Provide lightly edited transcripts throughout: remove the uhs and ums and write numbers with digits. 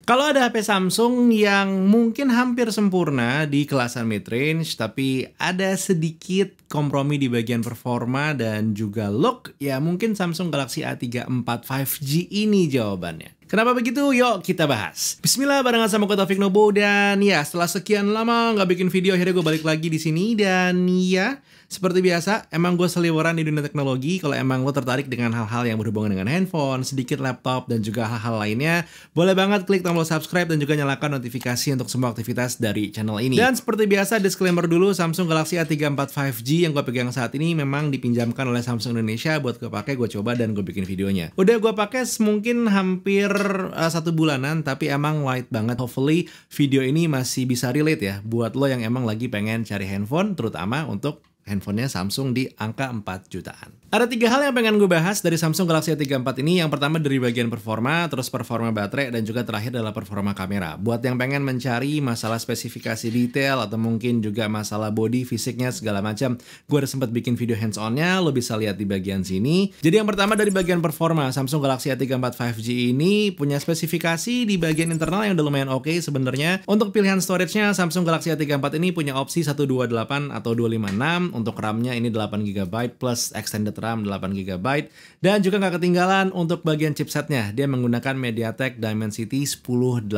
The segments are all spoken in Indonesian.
Kalau ada HP Samsung yang mungkin hampir sempurna di kelasan mid-range, tapi ada sedikit kompromi di bagian performa dan juga look, ya mungkin Samsung Galaxy A34 5G ini jawabannya. Kenapa begitu? Yuk kita bahas. Bismillah, barengan sama gue Taufik Nobo, dan ya setelah sekian lama nggak bikin video, akhirnya gue balik lagi di sini. Dan ya, seperti biasa, emang gue seliweran di dunia teknologi. Kalau emang lo tertarik dengan hal-hal yang berhubungan dengan handphone, sedikit laptop, dan juga hal-hal lainnya, boleh banget klik tombol subscribe dan juga nyalakan notifikasi untuk semua aktivitas dari channel ini. Dan seperti biasa, disclaimer dulu, Samsung Galaxy A34 5G yang gue pegang saat ini memang dipinjamkan oleh Samsung Indonesia buat gue pakai, gue coba, dan gue bikin videonya. Udah gue pakai mungkin hampir 1 bulanan, tapi emang light banget. Hopefully video ini masih bisa relate ya buat lo yang emang lagi pengen cari handphone, terutama untuk handphonenya Samsung di angka 4 jutaan. Ada 3 hal yang pengen gue bahas dari Samsung Galaxy A34 ini. Yang pertama dari bagian performa, terus performa baterai, dan juga terakhir adalah performa kamera. Buat yang pengen mencari masalah spesifikasi detail atau mungkin juga masalah body, fisiknya, segala macam, gue udah sempat bikin video hands-on-nya, lo bisa lihat di bagian sini. Jadi yang pertama dari bagian performa, Samsung Galaxy A34 5G ini punya spesifikasi di bagian internal yang udah lumayan oke sebenarnya. Untuk pilihan storage-nya, Samsung Galaxy A34 ini punya opsi 128 atau 256. Untuk RAM-nya ini 8GB plus extended RAM 8GB. Dan juga nggak ketinggalan untuk bagian chipsetnya, dia menggunakan MediaTek Dimensity 1080.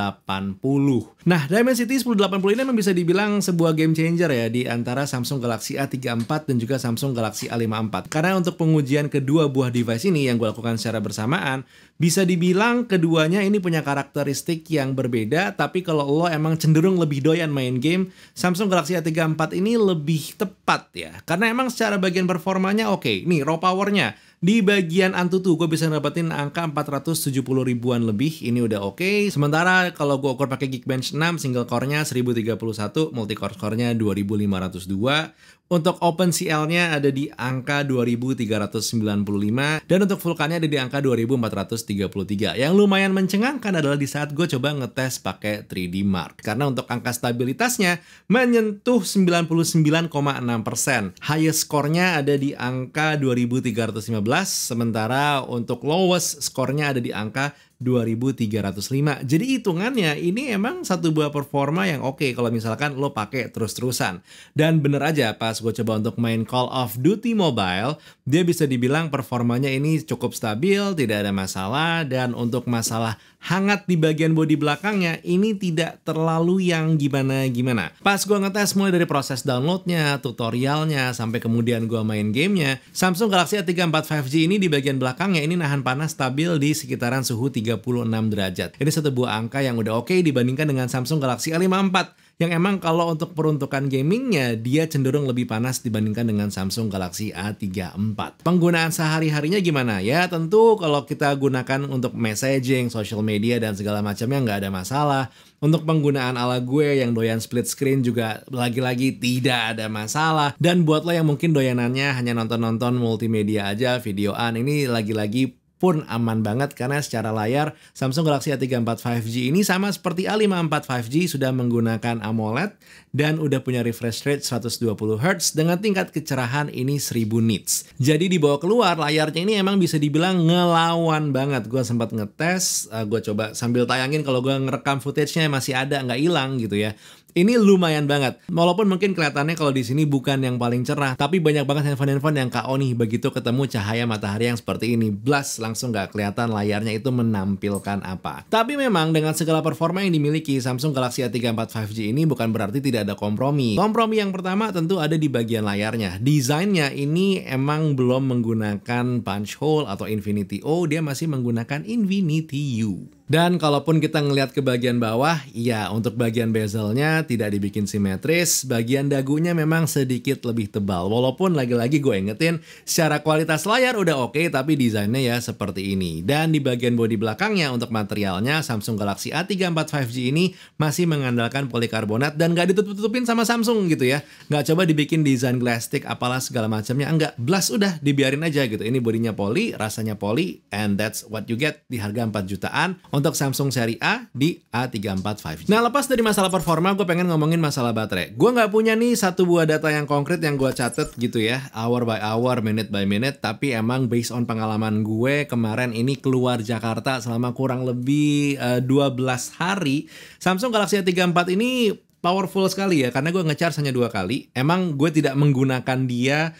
Nah, Dimensity 1080 ini memang bisa dibilang sebuah game changer ya di antara Samsung Galaxy A34 dan juga Samsung Galaxy A54. Karena untuk pengujian kedua buah device ini yang gue lakukan secara bersamaan, bisa dibilang keduanya ini punya karakteristik yang berbeda, tapi kalau lo emang cenderung lebih doyan main game, Samsung Galaxy A34 ini lebih tepat ya. Karena emang secara bagian performanya oke. Nih, raw powernya di bagian Antutu gue bisa dapetin angka 470 ribuan lebih, ini udah oke. Sementara kalau gue ukur pakai Geekbench 6, single core-nya 1031, multi core score-nya 2502. Untuk OpenCL-nya ada di angka 2395, dan untuk Vulkan-nya ada di angka 2433. Yang lumayan mencengangkan adalah di saat gue coba ngetes pakai 3D Mark, karena untuk angka stabilitasnya menyentuh 99,6%. Highest score-nya ada di angka 2315, sementara untuk lowest score-nya ada di angka 2305. Jadi hitungannya ini emang satu buah performa yang oke kalau misalkan lo pakai terus-terusan. Dan bener aja pas gue coba untuk main Call of Duty Mobile, dia bisa dibilang performanya ini cukup stabil, tidak ada masalah. Dan untuk masalah hangat di bagian bodi belakangnya, ini tidak terlalu yang gimana-gimana. Pas gue ngetes mulai dari proses downloadnya, tutorialnya, sampai kemudian gue main gamenya, Samsung Galaxy A34 5G ini di bagian belakangnya ini nahan panas stabil di sekitaran suhu 36 derajat. Ini satu buah angka yang udah oke dibandingkan dengan Samsung Galaxy A54 yang emang kalau untuk peruntukan gamingnya dia cenderung lebih panas dibandingkan dengan Samsung Galaxy A34. Penggunaan sehari-harinya gimana? Ya tentu kalau kita gunakan untuk messaging, social media, dan segala macamnya nggak ada masalah. Untuk penggunaan ala gue yang doyan split screen juga lagi-lagi tidak ada masalah. Dan buat lo yang mungkin doyanannya hanya nonton-nonton multimedia aja, videoan, ini lagi-lagi pun aman banget karena secara layar Samsung Galaxy A34 5G ini sama seperti A54 5G sudah menggunakan AMOLED dan udah punya refresh rate 120Hz dengan tingkat kecerahan ini 1000 nits. Jadi dibawa keluar layarnya ini emang bisa dibilang ngelawan banget. Gue sempat ngetes, gue coba sambil tayangin kalau gue ngerekam footage-nya masih ada, nggak hilang gitu ya. Ini lumayan banget. Walaupun mungkin kelihatannya kalau di sini bukan yang paling cerah, tapi banyak banget handphone-handphone yang KO nih begitu ketemu cahaya matahari yang seperti ini. Blast, langsung nggak kelihatan layarnya itu menampilkan apa. Tapi memang dengan segala performa yang dimiliki Samsung Galaxy A34 5G ini bukan berarti tidak ada kompromi. Kompromi yang pertama tentu ada di bagian layarnya. Desainnya ini emang belum menggunakan punch hole atau Infinity O, dia masih menggunakan Infinity U. Dan kalaupun kita ngelihat ke bagian bawah, ya untuk bagian bezelnya tidak dibikin simetris, bagian dagunya memang sedikit lebih tebal. Walaupun lagi-lagi gue ingetin, secara kualitas layar udah oke, tapi desainnya ya seperti ini. Dan di bagian bodi belakangnya untuk materialnya, Samsung Galaxy A34 5G ini masih mengandalkan polikarbonat dan gak ditutup-tutupin sama Samsung gitu ya. Gak coba dibikin desain glass stick apalah segala macamnya, enggak. Blast udah dibiarin aja gitu. Ini bodinya poli, rasanya poli, and that's what you get di harga 4 jutaan. untuk Samsung seri A di A34 5G. Nah, lepas dari masalah performa, gue pengen ngomongin masalah baterai. Gue nggak punya nih satu buah data yang konkret yang gue catet gitu ya, hour by hour, minute by minute, tapi emang based on pengalaman gue kemarin ini keluar Jakarta selama kurang lebih 12 hari, Samsung Galaxy A34 ini powerful sekali ya, karena gue nge-charge hanya 2 kali. Emang gue tidak menggunakan dia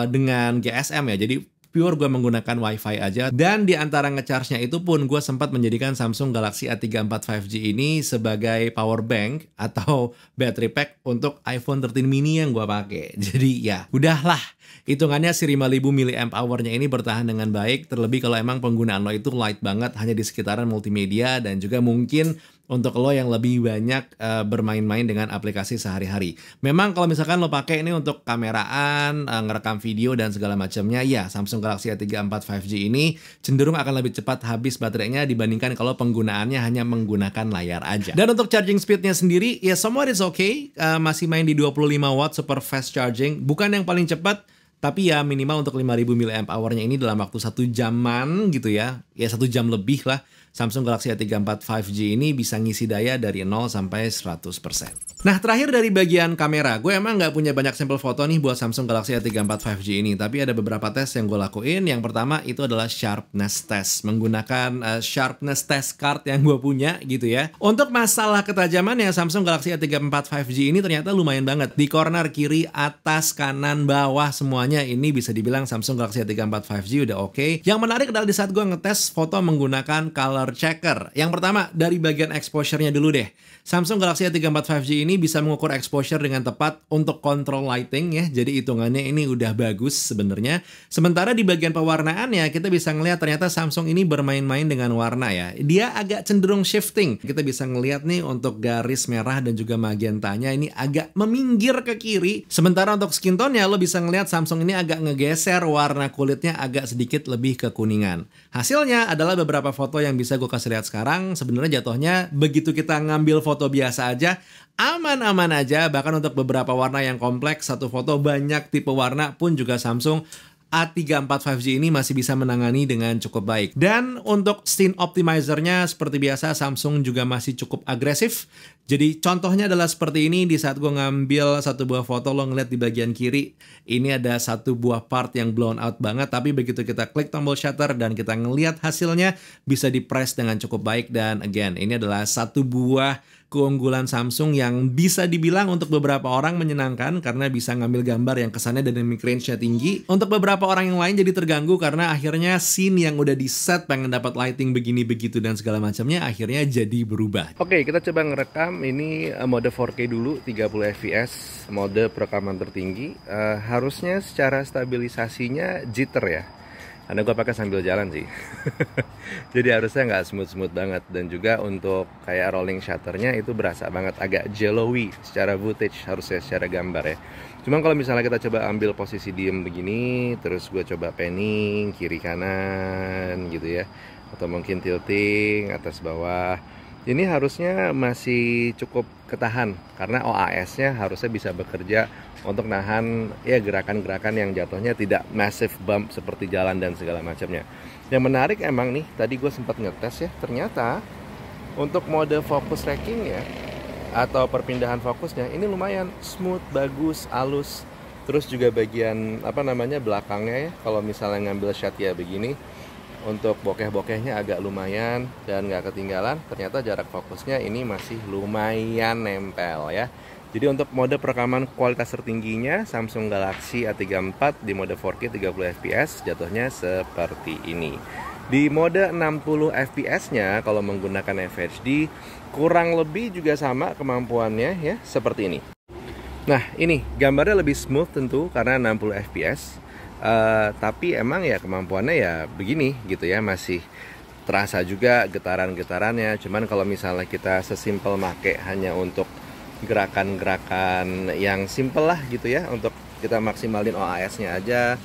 dengan GSM ya, jadi pure gue menggunakan WiFi aja. Dan di antara ngecharge-nya itu pun gue sempat menjadikan Samsung Galaxy A34 5G ini sebagai power bank atau battery pack untuk iPhone 13 mini yang gue pakai. Jadi ya udahlah, hitungannya si 5000 mAh-nya ini bertahan dengan baik, terlebih kalau emang penggunaan lo itu light banget hanya di sekitaran multimedia dan juga mungkin untuk lo yang lebih banyak bermain-main dengan aplikasi sehari-hari. Memang kalau misalkan lo pakai ini untuk kameraan, ngerekam video dan segala macamnya, ya Samsung Galaxy A34 5G ini cenderung akan lebih cepat habis baterainya dibandingkan kalau penggunaannya hanya menggunakan layar aja. Dan untuk charging speednya sendiri, ya somewhat is okay, masih main di 25 watt super fast charging, bukan yang paling cepat, tapi ya minimal untuk 5000 mAh-nya ini dalam waktu 1 jaman gitu ya 1 jam lebih lah, Samsung Galaxy A34 5G ini bisa ngisi daya dari 0 sampai 100%. Nah, terakhir dari bagian kamera, gue emang nggak punya banyak sampel foto nih buat Samsung Galaxy A34 5G ini, tapi ada beberapa tes yang gue lakuin. Yang pertama itu adalah sharpness test, menggunakan sharpness test card yang gue punya gitu ya. Untuk masalah ketajaman ya, Samsung Galaxy A34 5G ini ternyata lumayan banget. Di corner kiri, atas, kanan, bawah, semuanya ini bisa dibilang Samsung Galaxy A34 5G udah oke. Yang menarik adalah di saat gue ngetes foto menggunakan color checker. Yang pertama, dari bagian exposure-nya dulu deh. Samsung Galaxy A34 5G ini bisa mengukur exposure dengan tepat untuk control lighting ya. Jadi hitungannya ini udah bagus sebenarnya. Sementara di bagian pewarnaan ya, kita bisa ngelihat ternyata Samsung ini bermain-main dengan warna ya. Dia agak cenderung shifting. Kita bisa ngelihat nih untuk garis merah dan juga magentanya ini agak meminggir ke kiri. Sementara untuk skin tone-nya lo bisa ngelihat Samsung ini agak ngegeser warna kulitnya agak sedikit lebih ke kuningan. Hasilnya adalah beberapa foto yang bisa gue kasih lihat sekarang. Sebenarnya jatuhnya begitu kita ngambil foto biasa aja, aman-aman aja. Bahkan untuk beberapa warna yang kompleks, satu foto banyak tipe warna pun juga Samsung A34 5G ini masih bisa menangani dengan cukup baik. Dan untuk scene optimizer-nya seperti biasa Samsung juga masih cukup agresif. Jadi contohnya adalah seperti ini, di saat gue ngambil satu buah foto, lo ngeliat di bagian kiri ini ada satu buah part yang blown out banget, tapi begitu kita klik tombol shutter dan kita ngeliat hasilnya bisa di press dengan cukup baik. Dan again, ini adalah satu buah keunggulan Samsung yang bisa dibilang untuk beberapa orang menyenangkan karena bisa ngambil gambar yang kesannya dynamic range-nya tinggi. Untuk beberapa orang yang lain jadi terganggu karena akhirnya scene yang udah di set pengen dapat lighting begini begitu dan segala macamnya akhirnya jadi berubah. Oke, kita coba ngerekam ini mode 4K dulu, 30 fps, mode perekaman tertinggi. Harusnya secara stabilisasinya jitter ya. Karena gue pakai sambil jalan sih. Jadi harusnya nggak smooth-smooth banget. Dan juga untuk kayak rolling shutternya itu berasa banget agak jellowy secara footage, harusnya secara gambar ya. Cuman kalau misalnya kita coba ambil posisi diem begini, terus gue coba panning kiri kanan gitu ya, atau mungkin tilting atas bawah, ini harusnya masih cukup ketahan karena OAS-nya harusnya bisa bekerja untuk nahan ya gerakan-gerakan yang jatuhnya tidak massive bump seperti jalan dan segala macamnya. Yang menarik emang nih, tadi gue sempat ngetes ya, ternyata untuk mode focus tracking ya atau perpindahan fokusnya ini lumayan smooth, bagus, halus. Terus juga bagian apa namanya belakangnya ya, kalau misalnya ngambil shot ya begini, untuk bokeh-bokehnya agak lumayan dan nggak ketinggalan. Ternyata jarak fokusnya ini masih lumayan nempel ya. Jadi untuk mode perekaman kualitas tertingginya Samsung Galaxy A34 di mode 4K 30 fps jatuhnya seperti ini. Di mode 60 fps-nya kalau menggunakan FHD kurang lebih juga sama kemampuannya ya, seperti ini. Nah, ini gambarnya lebih smooth tentu karena 60 fps. Tapi emang ya kemampuannya ya begini gitu ya, masih terasa juga getaran-getarannya. Cuman kalau misalnya kita sesimpel make hanya untuk gerakan-gerakan yang simple lah gitu ya, untuk kita maksimalin OAS-nya aja,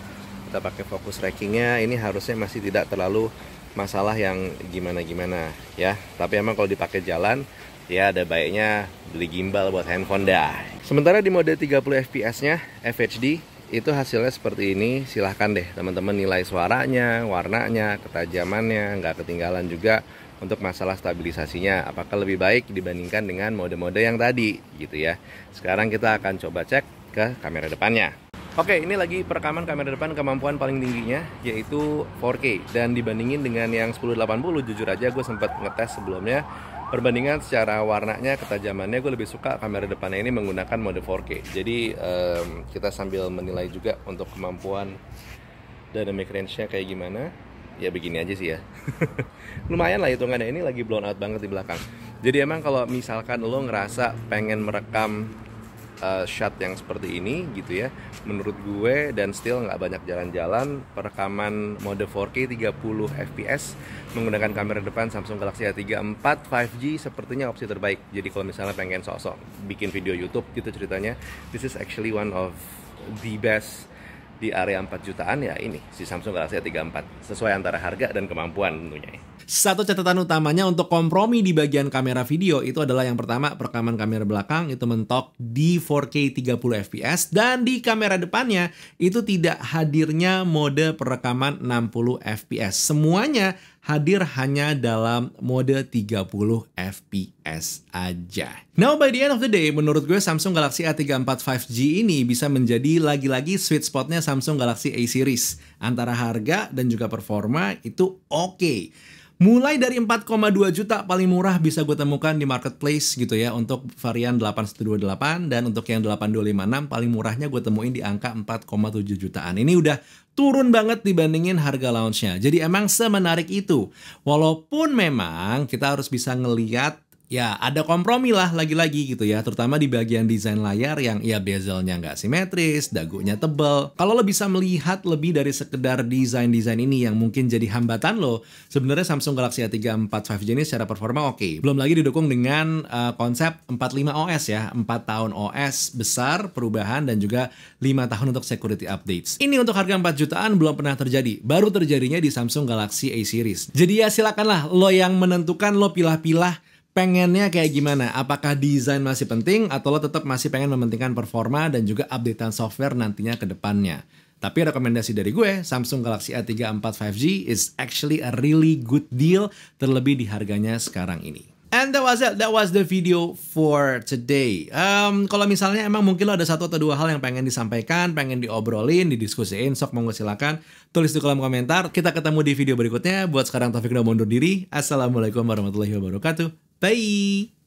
kita pakai focus trackingnya, ini harusnya masih tidak terlalu masalah yang gimana-gimana ya. Tapi emang kalau dipakai jalan ya ada baiknya beli gimbal buat handphone dah. Sementara di mode 30 fps-nya FHD itu hasilnya seperti ini. Silahkan deh teman-teman nilai suaranya, warnanya, ketajamannya, nggak ketinggalan juga untuk masalah stabilisasinya, apakah lebih baik dibandingkan dengan mode-mode yang tadi gitu ya. Sekarang kita akan coba cek ke kamera depannya. Oke, ini lagi perekaman kamera depan kemampuan paling tingginya, yaitu 4K. Dan dibandingin dengan yang 1080, jujur aja gue sempat ngetes sebelumnya. Perbandingan secara warnanya, ketajamannya, gue lebih suka kamera depannya ini menggunakan mode 4K. Jadi kita sambil menilai juga untuk kemampuan dynamic range-nya kayak gimana. Ya begini aja sih ya. Lumayan lah hitungannya, ini lagi blown out banget di belakang. Jadi emang kalau misalkan lo ngerasa pengen merekam shot yang seperti ini gitu ya, menurut gue, dan still nggak banyak jalan-jalan, perekaman mode 4K 30 fps menggunakan kamera depan Samsung Galaxy A3 4 5G sepertinya opsi terbaik. Jadi kalau misalnya pengen sosok bikin video YouTube gitu ceritanya, this is actually one of the best di area 4 jutaan ya, ini si Samsung Galaxy A3 4, sesuai antara harga dan kemampuan tentunya. Satu catatan utamanya untuk kompromi di bagian kamera video itu adalah yang pertama, perekaman kamera belakang itu mentok di 4K 30 fps, dan di kamera depannya itu tidak hadirnya mode perekaman 60 fps. Semuanya hadir hanya dalam mode 30 fps aja. Now by the end of the day, menurut gue Samsung Galaxy A3 4 5G ini bisa menjadi lagi-lagi sweet spotnya Samsung Galaxy A series. Antara harga dan juga performa itu oke. Mulai dari 4,2 juta paling murah bisa gue temukan di marketplace gitu ya, untuk varian 8128, dan untuk yang 8256 paling murahnya gue temuin di angka 4,7 jutaan. Ini udah turun banget dibandingin harga launchnya. Jadi emang semenarik itu. Walaupun memang kita harus bisa ngeliat, ya ada kompromi lah lagi-lagi gitu ya, terutama di bagian desain layar yang ya bezelnya nggak simetris, dagunya tebel. Kalau lo bisa melihat lebih dari sekedar desain-desain ini yang mungkin jadi hambatan lo, sebenarnya Samsung Galaxy A3 4 5G ini secara performa oke. Belum lagi didukung dengan konsep 45 OS ya, 4 tahun OS besar perubahan dan juga 5 tahun untuk security updates. Ini untuk harga 4 jutaan belum pernah terjadi, baru terjadinya di Samsung Galaxy A series. Jadi ya silakanlah lo yang menentukan, lo pilah-pilah pengennya kayak gimana? Apakah desain masih penting atau lo tetap masih pengen mementingkan performa dan juga updatean software nantinya ke depannya? Tapi rekomendasi dari gue, Samsung Galaxy A3 4 5G is actually a really good deal, terlebih di harganya sekarang ini. And that was it. That was the video for today. Kalau misalnya emang mungkin lo ada satu atau dua hal yang pengen disampaikan, pengen diobrolin, didiskusiin, sok monggo silakan tulis di kolom komentar. Kita ketemu di video berikutnya. Buat sekarang Taufik udah mundur diri. Assalamualaikum warahmatullahi wabarakatuh. Bye!